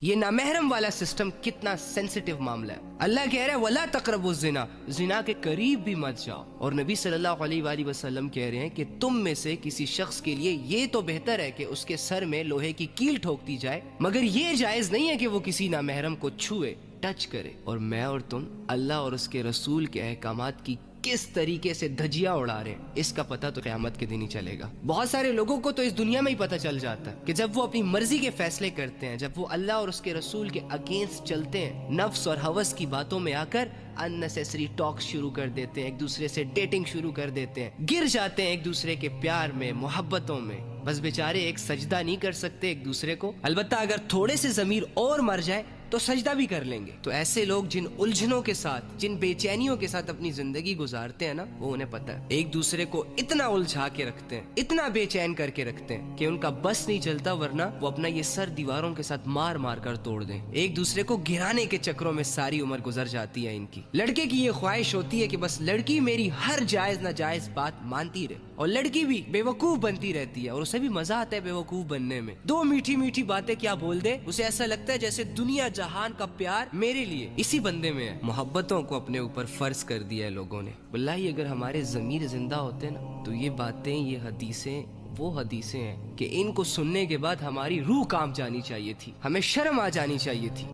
یہ نامحرم والا سسٹم کتنا سینسٹیو معاملہ ہے۔ اللہ کہہ رہا ہے وَلَا تَقْرَبُوا الزِّنَا، زنا کے قریب بھی مت جاؤ، اور نبی صلی اللہ علیہ وآلہ وسلم کہہ رہے ہیں کہ تم میں سے کسی شخص کے لیے یہ تو بہتر ہے کہ اس کے سر میں لوہے کی کیل ٹھوک دی جائے، مگر یہ جائز نہیں ہے کہ وہ کسی نامحرم کو چھوئے، ٹچ کرے۔ اور میں اور تم اللہ اور اس کے رسول کے احکامات کی کس طریقے سے دھجیاں اڑا رہے ہیں، اس کا پتہ تو قیامت کے دن ہی چلے گا۔ بہت سارے لوگوں کو تو اس دنیا میں ہی پتہ چل جاتا ہے کہ جب وہ اپنی مرضی کے فیصلے کرتے ہیں، جب وہ اللہ اور اس کے رسول کے اگینسٹ چلتے ہیں، نفس اور ہوس کی باتوں میں آ کر unnecessary ٹاک شروع کر دیتے ہیں، ایک دوسرے سے ڈیٹنگ شروع کر دیتے ہیں، گر جاتے ہیں ایک دوسرے کے پیار میں، محبتوں میں، بس بیچارے ایک سجدہ نہیں کر سکتے ایک دوسرے کو، البتہ اگر تھوڑے سے ضمیر اور مر جائے تو سجدہ بھی کر لیں گے۔ تو ایسے لوگ جن الجھنوں کے ساتھ، جن بے چینیوں کے ساتھ اپنی زندگی گزارتے ہیں نا، وہ انہیں پتہ ہے، ایک دوسرے کو اتنا الجھا کے رکھتے ہیں، اتنا بے چین کر کے رکھتے ہیں کہ ان کا بس نہیں چلتا، ورنہ وہ اپنا یہ سر دیواروں کے ساتھ مار مار کر توڑ دیں۔ ایک دوسرے کو گرانے کے چکروں میں ساری عمر گزر جاتی ہے ان کی۔ لڑکے کی یہ خواہش ہوتی ہے کہ بس لڑکی میری ہر جائز ناجائز بات مانتی رہے، اور لڑکی بھی بے وقوف بنتی رہتی ہے، اور اسے بھی مزہ آتا ہے بے وقوف بننے میں۔ دو میٹھی میٹھی باتیں کیا بول دے، اسے ایسا لگتا ہے جیسے دنیا جہان کا پیار میرے لیے اسی بندے میں ہے۔ محبتوں کو اپنے اوپر فرض کر دیا ہے لوگوں نے۔ واللہ اگر ہمارے ضمیر زندہ ہوتے نا تو یہ باتیں، یہ حدیثیں وہ حدیثیں ہیں کہ ان کو سننے کے بعد ہماری روح کانپ جانی چاہیے تھی، ہمیں شرم آ جانی چاہیے تھی۔